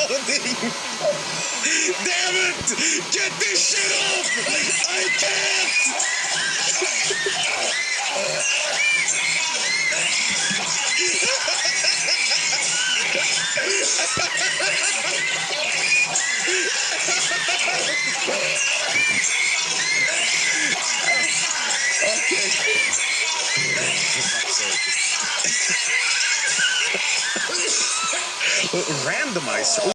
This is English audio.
loading. Damn it! Get this shit off! I can't! Okay. Randomizer.